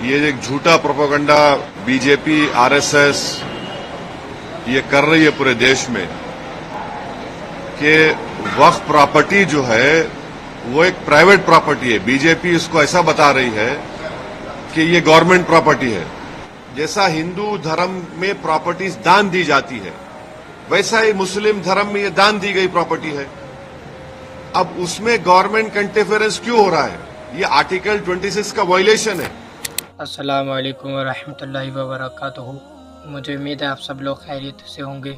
ये एक झूठा प्रोपेगेंडा बीजेपी आरएसएस ये कर रही है पूरे देश में कि वक्फ प्रॉपर्टी जो है वो एक प्राइवेट प्रॉपर्टी है। बीजेपी इसको ऐसा बता रही है कि ये गवर्नमेंट प्रॉपर्टी है। जैसा हिंदू धर्म में प्रॉपर्टीज दान दी जाती है वैसा ही मुस्लिम धर्म में ये दान दी गई प्रॉपर्टी है। अब उसमें गवर्नमेंट का इंटरफेरेंस क्यों हो रहा है? ये आर्टिकल 26 का वायलेशन है। अस्सलाम वालेकुम वरहमतुल्लाहि वबरकातुहू। मुझे उम्मीद है आप सब लोग खैरियत से होंगे।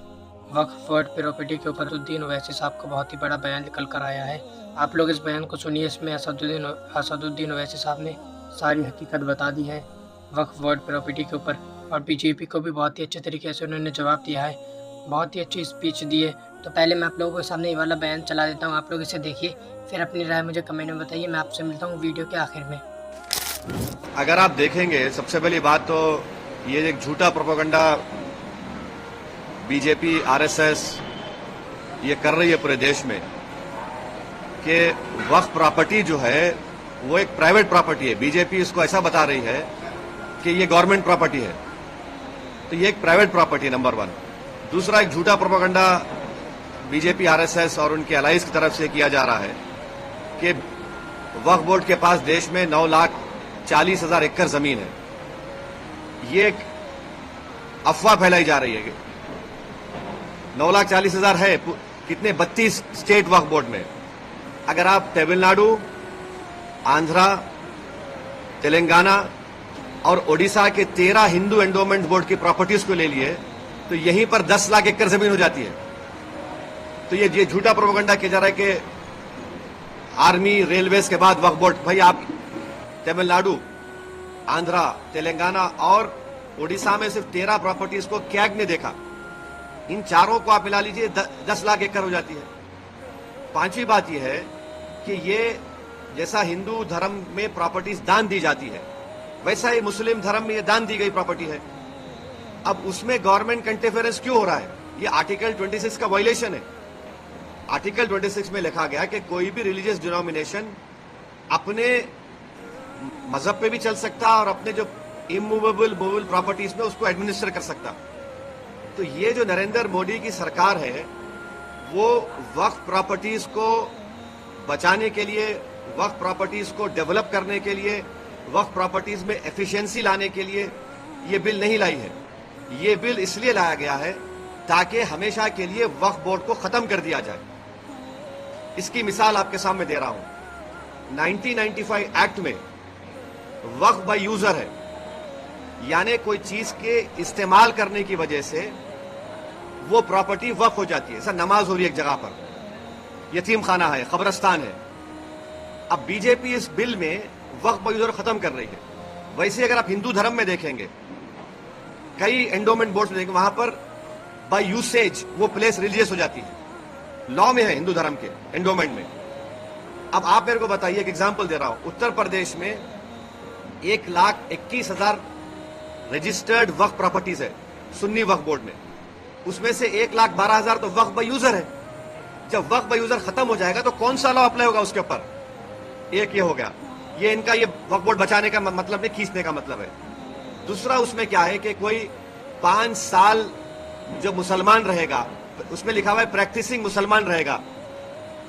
वक्फ बोर्ड प्रॉपर्टी के ऊपर असदुद्दीन ओवैसी साहब का बहुत ही बड़ा बयान निकल कर आया है। आप लोग इस बयान को सुनिए। इसमें असदुद्दीन ओवैसी साहब ने सारी हकीकत बता दी है वक्फ बोर्ड प्रॉपर्टी के ऊपर, और बीजेपी को भी बहुत ही अच्छे तरीके से उन्होंने जवाब दिया है। बहुत ही अच्छी स्पीच दी है। तो पहले मैं आप लोगों के सामने ये वाला बयान चला देता हूँ, आप लोग इसे देखिए, फिर अपनी राय मुझे कमेंट में बताइए। मैं आपसे मिलता हूँ वीडियो के आखिर में। अगर आप देखेंगे, सबसे पहली बात तो ये एक झूठा प्रोपेगेंडा बीजेपी आरएसएस ये कर रही है पूरे देश में कि वक्फ प्रॉपर्टी जो है वो एक प्राइवेट प्रॉपर्टी है। बीजेपी इसको ऐसा बता रही है कि ये गवर्नमेंट प्रॉपर्टी है। तो ये एक प्राइवेट प्रॉपर्टी नंबर 1। दूसरा, एक झूठा प्रोपेगेंडा बीजेपी आरएसएस और उनके अलाइज की तरफ से किया जा रहा है कि वक्फ बोर्ड के पास देश में 9,40,000 एकड़ जमीन है। ये एक अफवाह फैलाई जा रही है कि 9,40,000 है। कितने? 32 स्टेट वक्फ बोर्ड में। अगर आप तमिलनाडु, आंध्रा, तेलंगाना और ओडिशा के 13 हिंदू एंडोमेंट बोर्ड की प्रॉपर्टीज को ले लिए तो यहीं पर 10 लाख एकड़ जमीन हो जाती है। तो ये झूठा प्रोपेगेंडा किया जा रहा है कि आर्मी, रेलवेज के बाद वक्फ बोर्ड। भाई, आप तमिलनाडु, आंध्रा, तेलंगाना और ओडिशा में सिर्फ 13 प्रॉपर्टीज को कैग ने देखा। इन चारों को आप मिला लीजिए, 10 लाख एकड़ हो जाती है। पांचवी बात यह है कि ये जैसा हिंदू धर्म में प्रॉपर्टीज दान दी जाती है वैसा ही मुस्लिम धर्म में ये दान दी गई प्रॉपर्टी है। अब उसमें गवर्नमेंट का इंटरफेरेंस क्यों हो रहा है? ये आर्टिकल 26 का वायलेशन है। आर्टिकल 26 में लिखा गया कि कोई भी रिलीजियस डिनोमिनेशन अपने मजहब पे भी चल सकता और अपने जो इमूवेबल मूवेबल प्रॉपर्टीज में उसको एडमिनिस्टर कर सकता। तो ये जो नरेंद्र मोदी की सरकार है वो वक्फ प्रॉपर्टीज को बचाने के लिए, वक्फ प्रॉपर्टीज को डेवलप करने के लिए, वक्फ प्रॉपर्टीज में एफिशिएंसी लाने के लिए ये बिल नहीं लाई है। ये बिल इसलिए लाया गया है ताकि हमेशा के लिए वक्फ बोर्ड को खत्म कर दिया जाए। इसकी मिसाल आपके सामने दे रहा हूं। 1995 एक्ट में वक्फ बाय यूजर है, यानी कोई चीज के इस्तेमाल करने की वजह से वो प्रॉपर्टी वक्फ हो जाती है। सर, नमाज हो रही है एक जगह पर, यतीम खाना है, कब्रिस्तान है। अब बीजेपी इस बिल में वक्फ बाय यूजर खत्म कर रही है। वैसे अगर आप हिंदू धर्म में देखेंगे, कई एंडोमेंट बोर्ड में देखेंगे, वहां पर बाय यूसेज वो प्लेस रिलीजियस हो जाती है। लॉ में है हिंदू धर्म के एंडोमेंट में। अब आप मेरे को बताइए, एक एग्जांपल दे रहा हूं। उत्तर प्रदेश में 1,21,000 रजिस्टर्ड वक्फ प्रॉपर्टीज है सुन्नी वक्फ बोर्ड में। उसमें से 1,12,000 तो वक्फ बाय यूजर है। जब वक्फ बाय यूजर खत्म हो जाएगा तो कौन सा लॉ अप्लाई होगा उसके ऊपर? एक ये हो गया। ये इनका ये वक्फ बोर्ड बचाने का मतलब नहीं, खींचने का मतलब है। दूसरा, उसमें क्या है कि कोई 5 साल जो मुसलमान रहेगा, उसमें लिखा हुआ है प्रैक्टिसिंग मुसलमान रहेगा,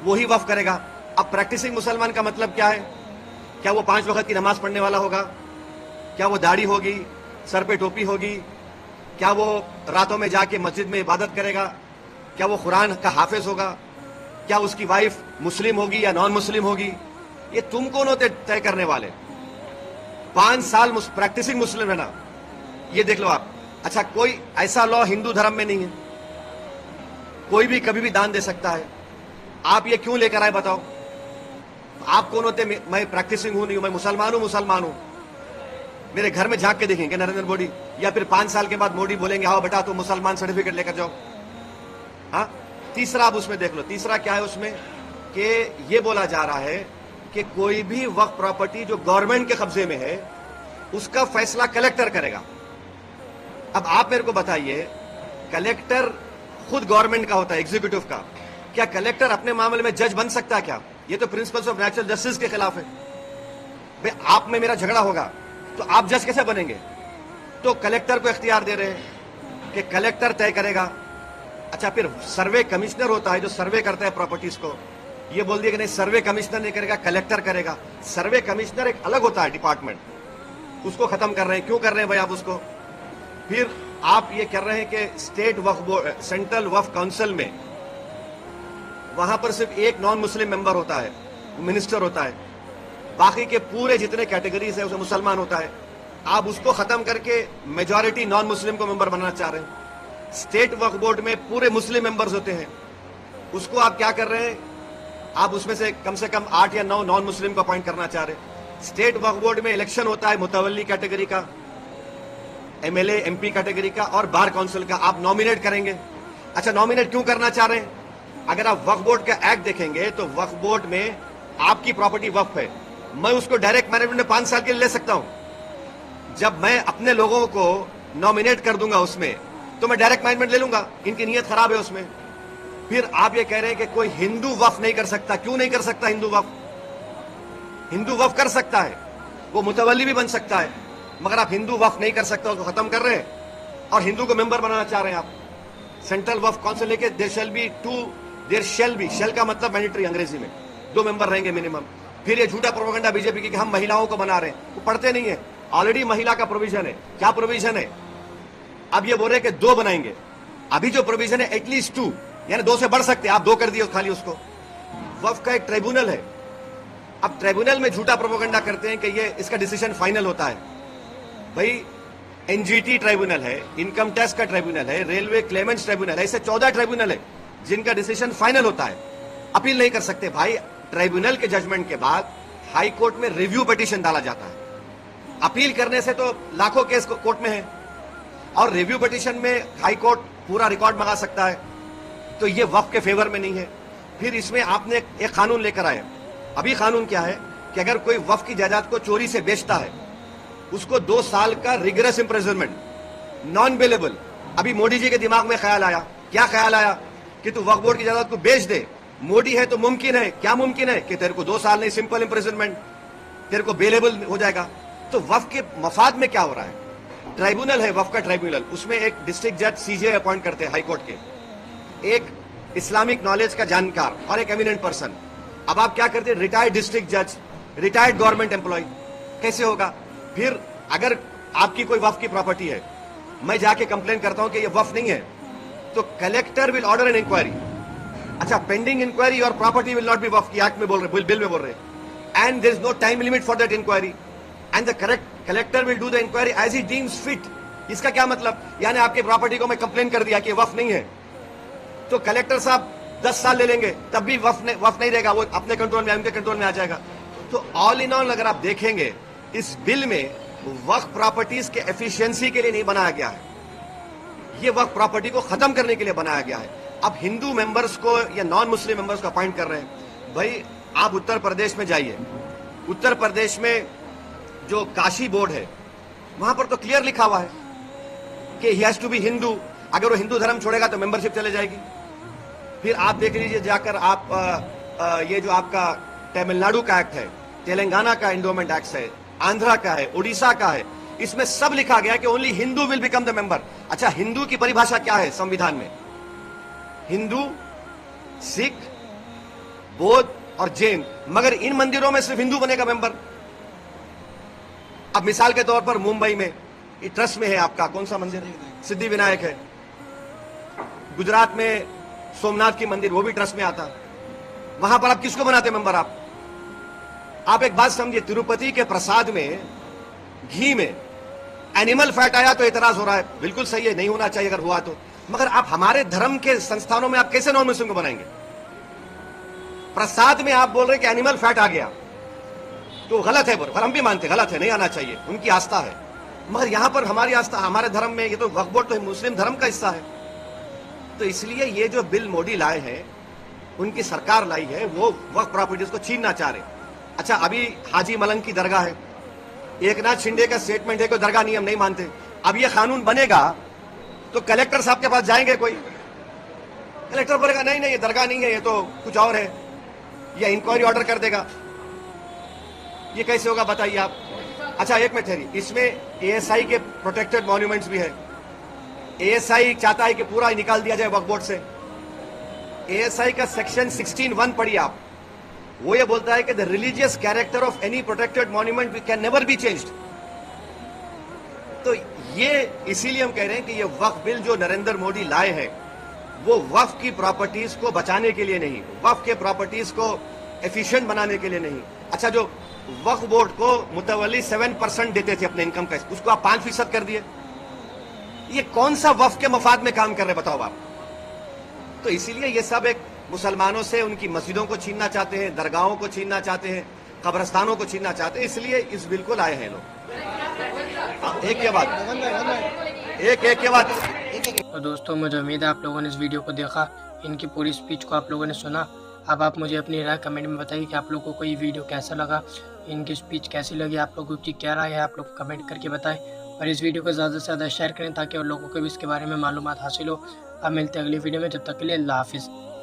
वही वक्फ करेगा। अब प्रैक्टिसिंग मुसलमान का मतलब क्या है? क्या वो 5 वक्त की नमाज पढ़ने वाला होगा? क्या वो दाढ़ी होगी, सर पे टोपी होगी? क्या वो रातों में जाके मस्जिद में इबादत करेगा? क्या वो कुरान का हाफिज होगा? क्या उसकी वाइफ मुस्लिम होगी या नॉन मुस्लिम होगी? ये तुम कौन होते तय करने वाले? 5 साल प्रैक्टिसिंग मुस्लिम है ना, ये देख लो आप। अच्छा, कोई ऐसा लॉ हिंदू धर्म में नहीं है, कोई भी कभी भी दान दे सकता है। आप ये क्यों लेकर आए बताओ? आप कौन होते? मैं प्रैक्टिसिंग हूं नहीं हूं, मैं मुसलमान हूं। मेरे घर में झांक के देखेंगे नरेंद्र मोदी, या फिर 5 साल के बाद मोदी बोलेंगे आओ बेटा तुम मुसलमान सर्टिफिकेट लेकर जाओ? हाँ। तीसरा आप उसमें देख लो, तीसरा क्या है उसमें कि ये बोला जा रहा है कि कोई भी वक्फ प्रॉपर्टी जो गवर्नमेंट के कब्जे में है उसका फैसला कलेक्टर करेगा। अब आप मेरे को बताइए, कलेक्टर खुद गवर्नमेंट का होता है, एग्जीक्यूटिव का। क्या कलेक्टर अपने मामले में जज बन सकता है क्या? ये तो प्रिंसिपल्स ऑफ नेचुरल जस्टिस के खिलाफ है। भाई, आप में मेरा झगड़ा होगा, तो आप जज कैसे बनेंगे? तो कलेक्टर को इख्तियार दे रहे हैं कि कलेक्टर तय करेगा। अच्छा, फिर सर्वे कमिश्नर होता है जो सर्वे करता है प्रॉपर्टीज को, ये बोल दिया कि नहीं सर्वे कमिश्नर नहीं करेगा, कलेक्टर करेगा। सर्वे कमिश्नर एक अलग होता है डिपार्टमेंट, उसको खत्म कर रहे हैं। क्यों कर रहे हैं भाई आप उसको? फिर आप ये कर रहे हैं कि स्टेट वक्फ बोर्ड, सेंट्रल वक्फ काउंसिल में वहां पर सिर्फ एक नॉन मुस्लिम मेंबर होता है, मिनिस्टर होता है, बाकी के पूरे जितने कैटेगरीज है उसमें मुसलमान होता है। आप उसको खत्म करके मेजॉरिटी नॉन मुस्लिम को मेंबर बनाना चाह रहे हैं। स्टेट वक्फ बोर्ड में पूरे मुस्लिम मेंबर्स होते हैं, उसको आप क्या कर रहे हैं? आप उसमें से कम 8 या 9 नॉन मुस्लिम को अपॉइंट करना चाह रहे हैं। स्टेट वक्फ बोर्ड में इलेक्शन होता है मुतवल्ली कैटेगरी का, एमएलए एमपी कैटेगरी का और बार काउंसिल का, आप नॉमिनेट करेंगे। अच्छा, नॉमिनेट क्यों करना चाह रहे हैं? अगर आप वक्फ बोर्ड का एक्ट देखेंगे तो वक्फ बोर्ड में आपकी प्रॉपर्टी वक्फ है, मैं उसको डायरेक्ट मैनेजमेंट में 5 साल के लिए ले सकता हूं। जब मैं अपने लोगों को नॉमिनेट कर दूंगा उसमें, तो मैं डायरेक्ट मैनेजमेंट ले लूंगा, इनकी नीयत खराब है उसमें। फिर आप ये कह रहे हैं कि कोई हिंदू वक्फ नहीं कर सकता। क्यों नहीं कर सकता हिंदू वक्फ? हिंदू वक्फ कर सकता है, वो मुतवल्ली भी बन सकता है, मगर आप हिंदू वक्फ नहीं कर सकते, उसको खत्म कर रहे हैं और हिंदू को मेंबर बनाना चाह रहे हैं आप। सेंट्रल वक्फ काउंसिल लेके देयर शैल बी, शेल का मतलब मैंडेटरी अंग्रेजी में, 2 मेंबर रहेंगे मिनिमम। फिर ये झूठा प्रोपेगेंडा बीजेपी की कि हम महिलाओं को बना रहे हैं, वो पढ़ते नहीं है। ऑलरेडी महिला का प्रोविजन है। क्या प्रोविजन है? अब ये बोल रहे हैं कि 2 बनाएंगे। अभी जो प्रोविजन है एटलीस्ट 2, यानी 2 से बढ़ सकते हैं, आप 2 कर दिए खाली उसको। वक्फ का एक ट्रिब्यूनल है, अब ट्रिब्यूनल में झूठा प्रोपेगेंडा करते हैं कि ये इसका डिसीजन फाइनल होता है। भाई एनजीटी ट्रिब्यूनल है, इनकम टैक्स का ट्रिब्यूनल है, रेलवे क्लेमेंट्स ट्रिब्यूनल है, ऐसे 14 ट्रिब्यूनल है जिनका डिसीजन फाइनल होता है, अपील नहीं कर सकते। भाई ट्रिब्यूनल के जजमेंट के बाद हाई कोर्ट में रिव्यू पिटीशन डाला जाता है। अपील करने से तो लाखों केस कोर्ट में है, और रिव्यू पिटीशन में हाई कोर्ट पूरा रिकॉर्ड मंगा सकता है, तो ये वक्फ के फेवर में नहीं है। फिर इसमें आपने एक कानून लेकर आए। अभी कानून क्या है कि अगर कोई वक्फ की जायदाद को चोरी से बेचता है, उसको 2 साल का रिगरस इंप्रिजनमेंट, नॉन बेलेबल। अभी मोदी जी के दिमाग में ख्याल आया, क्या ख्याल आया कि तू वक्फ बोर्ड की जायदाद को बेच दे। मोदी है तो मुमकिन है, क्या मुमकिन है कि तेरे को 2 साल नहीं, सिंपल इंप्रिजनमेंट, तेरे को बेलेबल हो जाएगा। तो वक्फ के मफाद में क्या हो रहा है? ट्राइब्यूनल है वक्फ का ट्राइब्यूनल, उसमें एक डिस्ट्रिक्ट जज सीजे अपॉइंट करते हैं हाई कोर्ट के, एक इस्लामिक नॉलेज का जानकार और एक एमिनेंट पर्सन। अब आप क्या करते हैं? रिटायर्ड डिस्ट्रिक्ट जज, रिटायर्ड गवर्नमेंट एम्प्लॉय, कैसे होगा? फिर अगर आपकी कोई वक्फ की प्रॉपर्टी है, मैं जाके कंप्लेन करता हूं कि ये वक्फ नहीं है, तो collector will order an inquiry. अच्छा, पेंडिंग इंक्वायरी और प्रॉपर्टी विल नॉट बी वक्फ की एक्ट में बोल रहे, बिल में बोल रहे, and there is no time limit for that inquiry, and the collector will do the inquiry as he deems fit. इसका क्या मतलब? यानी आपकी प्रॉपर्टी को मैं कंप्लेन कर दिया कि वक्फ नहीं है, तो कलेक्टर साहब 10 साल ले लेंगे, तब भी वक्फ नहीं रहेगा, वो अपने कंट्रोल में, उनके कंट्रोल में आ जाएगा। तो ऑल इन ऑल अगर आप देखेंगे, इस बिल में वक्फ प्रॉपर्टीज के एफिशिएंसी के लिए नहीं बनाया गया है, ये वक्फ प्रॉपर्टी को खत्म करने के लिए बनाया गया है। अब हिंदू मेंबर्स को या नॉन मुस्लिम मेंबर्स को अपॉइंट कर रहे हैं। भाई आप उत्तर प्रदेश में जाइए, उत्तर प्रदेश में जो काशी बोर्ड है, वहां पर तो क्लियर लिखा हुआ है कि he has to be Hindu. अगर वो हिंदू धर्म छोड़ेगा तो मेंबरशिप चले जाएगी। फिर आप देख लीजिए जाकर, आप ये जो आपका तमिलनाडु का एक्ट है, तेलंगाना का एंडोमेंट एक्ट है, आंध्रा का है, उड़ीसा का है, इसमें सब लिखा गया कि only Hindu will become the member. अच्छा, हिंदू की परिभाषा क्या है संविधान में? हिंदू, सिख, बौद्ध और जैन, मगर इन मंदिरों में सिर्फ हिंदू बनेगा मेंबर। अब मिसाल के तौर पर मुंबई में ट्रस्ट में है आपका कौन सा मंदिर? सिद्धि विनायक है। गुजरात में सोमनाथ की मंदिर, वो भी ट्रस्ट में आता। वहां पर आप किसको बनाते मेंबर? आप एक बात समझिए, तिरुपति के प्रसाद में घी में एनिमल फैट आया तो एतराज हो रहा है, बिल्कुल सही है, नहीं होना चाहिए अगर हुआ तो, मगर आप हमारे धर्म के संस्थानों में आप कैसे नॉन मुस्लिम को बनाएंगे? प्रसाद में आप बोल रहे कि एनिमल फैट आ गया तो गलत है, पर हम भी मानते गलत है, नहीं आना चाहिए, उनकी आस्था है। मगर यहां पर हमारी आस्था, हमारे धर्म में, ये तो वक्फ बोर्ड तो मुस्लिम धर्म का हिस्सा है। तो इसलिए ये जो बिल मोदी लाए हैं, उनकी सरकार लाई है, वो वक्फ प्रॉपर्टीज को छीनना चाह रहे। अच्छा, अभी हाजी मलंग की दरगाह है, एकनाथ शिंदे का स्टेटमेंट है कि दरगाह नियम नहीं मानते। अब ये कानून बनेगा तो कलेक्टर साहब के पास जाएंगे, कोई कलेक्टर बोलेगा नहीं नहीं ये दरगाह नहीं है, ये तो कुछ और है, या इंक्वायरी ऑर्डर कर देगा। ये कैसे होगा बताइए आप? अच्छा एक मिनट ठहरी, इसमें एएसआई के प्रोटेक्टेड मॉन्यूमेंट्स भी है। एएसआई चाहता है कि पूरा ही निकाल दिया जाए वक्फ बोर्ड से। एएसआई का सेक्शन 16(1) पढ़िए आप, वो ये बोलता है कि the religious character of any protected monument can never be changed. तो ये इसीलिए हम कह रहे हैं कि ये वक्फ बिल जो नरेंद्र मोदी लाए हैं वो वक्फ की प्रॉपर्टीज को बचाने के लिए नहीं, वक्फ के प्रॉपर्टीज को एफिशिएंट बनाने के लिए नहीं। अच्छा, जो वक्फ बोर्ड को मुतवल्ली 7% देते थे अपने इनकम का, उसको आप 5% कर दिए। ये कौन सा वक्फ के मफाद में काम कर रहे बताओ आप? तो इसीलिए ये सब एक मुसलमानों से उनकी मस्जिदों को छीनना चाहते हैं, दरगाहों को छीनना चाहते हैं, कब्रस्तानों को छीनना चाहते हैं, इसलिए इस बिल को लाए हैं लोग। एक के बाद तो दोस्तों, मुझे उम्मीद है आप लोगों ने इस वीडियो को देखा, इनकी पूरी स्पीच को आप लोगों ने सुना। अब आप मुझे अपनी राय कमेंट में बताइए कि आप लोगों को ये वीडियो कैसा लगा, इनकी स्पीच कैसी लगी, आप लोगों की क्या राय है, आप लोग कमेंट करके बताएं। और इस वीडियो को ज़्यादा से ज़्यादा शेयर करें ताकि और लोगों को भी इसके बारे में मालूमात हासिल हो। अब मिलते हैं अगली वीडियो में, जब तक के लिए अल्लाह हाफिज़।